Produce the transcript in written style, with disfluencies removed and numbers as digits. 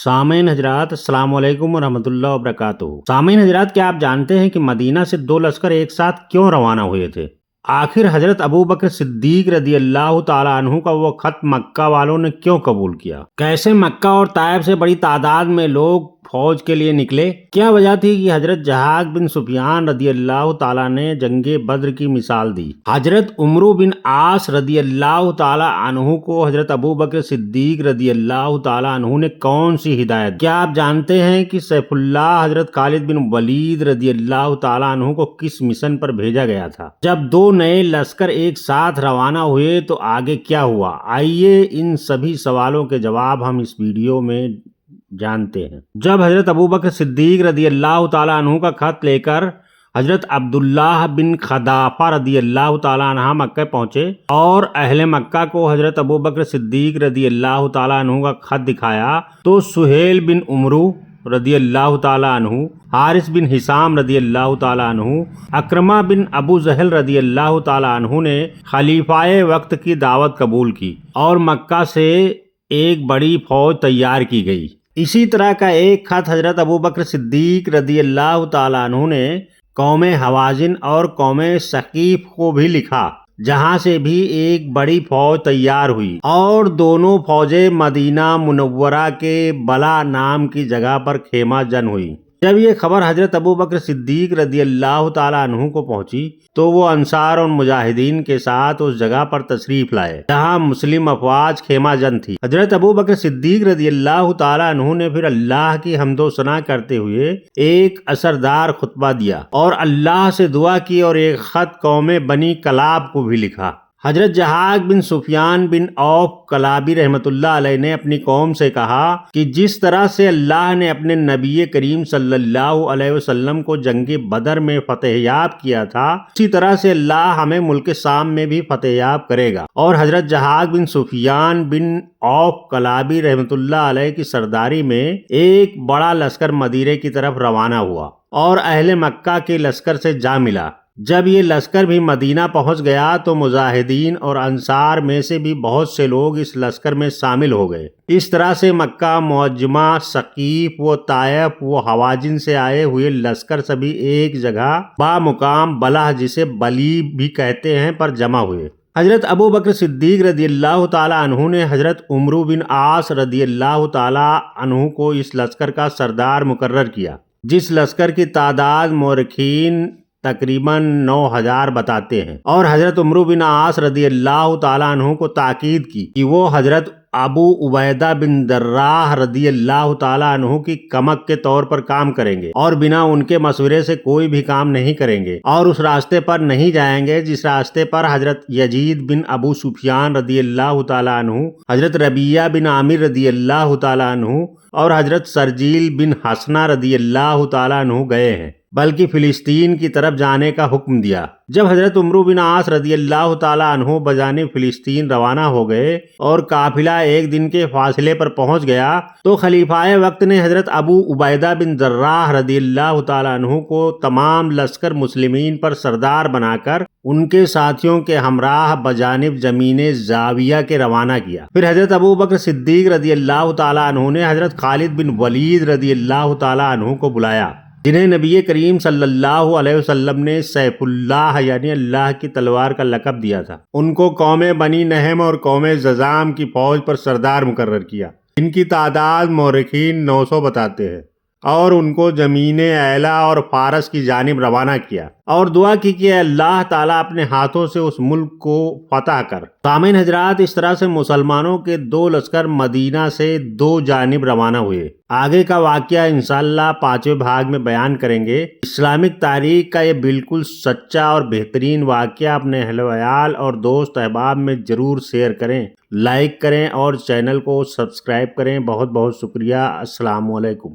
سامعین حضرات السلام علیکم ورحمۃ اللہ وبرکاتہ۔ سامعین حضرات، کیا آپ جانتے ہیں کہ مدینہ سے 2 لشکر ایک ساتھ کیوں روانہ ہوئے تھے؟ آخر حضرت ابو بکر صدیق رضی اللہ تعالیٰ عنہ کا وہ خط مکہ والوں نے کیوں قبول کیا؟ کیسے مکہ اور طائف سے بڑی تعداد میں لوگ فوج کے لیے نکلے؟ کیا وجہ تھی کہ حضرت جہاز بن سفیان رضی اللہ تعالیٰ نے جنگ بدر کی مثال دی؟ حضرت عمرو بن عاص رضی اللہ تعالیٰ عنہ کو حضرت ابو بکر صدیق رضی اللہ تعالیٰ عنہ نے کون سی ہدایت؟ کیا آپ جانتے ہیں کہ سیف اللہ حضرت خالد بن ولید رضی اللہ تعالیٰ عنہ کو کس مشن پر بھیجا گیا تھا؟ جب 2 نئے لشکر ایک ساتھ روانہ ہوئے تو آگے کیا ہوا؟ آئیے ان سبھی سوالوں کے جواب ہم اس ویڈیو میں جانتے ہیں۔ جب حضرت ابو بکر صدیق رضی اللہ تعالیٰ عنہ کا خط لے کر حضرت عبداللہ بن خدافہ رضی اللہ تعالیٰ عنہ مکہ پہنچے اور اہل مکہ کو حضرت ابو بکر صدیق رضی اللہ تعالیٰ عنہ کا خط دکھایا تو سہیل بن عمرو رضی اللہ تعالیٰ عنہ، حارث بن حسام رضی اللہ تعالیٰ عنہ، اکرمہ بن ابو جہل رضی اللہ تعالیٰ عنہ نے خلیفہ وقت کی دعوت قبول کی اور مکہ سے ایک بڑی فوج تیار کی گئی۔ اسی طرح کا ایک خط حضرت ابو بکر صدیق رضی اللہ تعالیٰ عنہ نے قوم حوازن اور قوم ثقیف کو بھی لکھا، جہاں سے بھی ایک بڑی فوج تیار ہوئی اور دونوں فوجیں مدینہ منورہ کے بلا نام کی جگہ پر خیمہ جن ہوئی۔ جب یہ خبر حضرت ابو بکر صدیق رضی اللہ تعالیٰ عنہ کو پہنچی تو وہ انصار اور مجاہدین کے ساتھ اس جگہ پر تشریف لائے جہاں مسلم افواج خیمہ جن تھی۔ حضرت ابو بکر صدیق رضی اللہ تعالیٰ عنہ نے پھر اللہ کی حمد و ثنا کرتے ہوئے ایک اثردار خطبہ دیا اور اللہ سے دعا کی اور ایک خط قوم بنی کلاب کو بھی لکھا۔ حضرت جہاز بن سفیان بن عوف کلابی رحمۃ اللہ علیہ نے اپنی قوم سے کہا کہ جس طرح سے اللہ نے اپنے نبی کریم صلی اللہ علیہ وسلم کو جنگ بدر میں فتح یاب کیا تھا، اسی طرح سے اللہ ہمیں ملک شام میں بھی فتح یاب کرے گا۔ اور حضرت جہاز بن سفیان بن عوف کلابی رحمۃ اللہ علیہ کی سرداری میں ایک بڑا لشکر مدینے کی طرف روانہ ہوا اور اہل مکہ کے لشکر سے جا ملا۔ جب یہ لشکر بھی مدینہ پہنچ گیا تو مجاہدین اور انصار میں سے بھی بہت سے لوگ اس لشکر میں شامل ہو گئے۔ اس طرح سے مکہ معجمہ، ثقیف و طائف و حوازن سے آئے ہوئے لشکر سبھی ایک جگہ بامقام بلح، جسے بلی بھی کہتے ہیں، پر جمع ہوئے۔ حضرت ابو بکر صدیق رضی اللہ تعالیٰ عنہ نے حضرت عمرو بن عاص رضی اللہ تعالیٰ عنہ کو اس لشکر کا سردار مقرر کیا، جس لشکر کی تعداد مورخین تقریباً 9000 بتاتے ہیں، اور حضرت عمرو بن عاص رضی اللہ تعالیٰ عنہ کو تاکید کی کہ وہ حضرت ابو عبیدہ بن جراح رضی اللہ تعالیٰ عنہ کی کمک کے طور پر کام کریں گے اور بنا ان کے مشورے سے کوئی بھی کام نہیں کریں گے اور اس راستے پر نہیں جائیں گے جس راستے پر حضرت یزید بن ابو سفیان رضی اللہ تعالیٰ عنہ، حضرت ربیعہ بن عامر رضی اللہ تعالیٰ عنہ اور حضرت سرجیل بن حسنہ رضی اللہ تعالیٰ عنہ گئے ہیں، بلکہ فلسطین کی طرف جانے کا حکم دیا۔ جب حضرت عمرو بن عاص رضی اللہ تعالیٰ عنہ بجانب فلسطین روانہ ہو گئے اور قافلہ ایک دن کے فاصلے پر پہنچ گیا تو خلیفہ وقت نے حضرت ابو عبیدہ بن جراح رضی اللہ تعالیٰ عنہ کو تمام لشکر مسلمین پر سردار بنا کر ان کے ساتھیوں کے ہمراہ بجانب زمین زاویہ کے روانہ کیا۔ پھر حضرت ابو بکر صدیق رضی اللہ تعالیٰ عنہ نے حضرت خالد بن ولید رضی اللہ تعالیٰ عنہ کو بلایا، جنہیں نبی کریم صلی اللہ علیہ وسلم نے سیف اللہ یعنی اللہ کی تلوار کا لقب دیا تھا۔ ان کو قوم بنی نہم اور قوم جذام کی فوج پر سردار مقرر کیا، ان کی تعداد مورخین 900 بتاتے ہیں، اور ان کو زمین ایلا اور فارس کی جانب روانہ کیا اور دعا کی کہ اللہ تعالیٰ اپنے ہاتھوں سے اس ملک کو فتح کر۔ سامعین حضرات، اس طرح سے مسلمانوں کے 2 لشکر مدینہ سے 2 جانب روانہ ہوئے۔ آگے کا واقعہ انشاءاللہ 5ویں بھاگ میں بیان کریں گے۔ اسلامک تاریخ کا یہ بالکل سچا اور بہترین واقعہ اپنے اہل و عیال اور دوست احباب میں ضرور شیئر کریں، لائک کریں اور چینل کو سبسکرائب کریں۔ بہت بہت شکریہ۔ السلام علیکم۔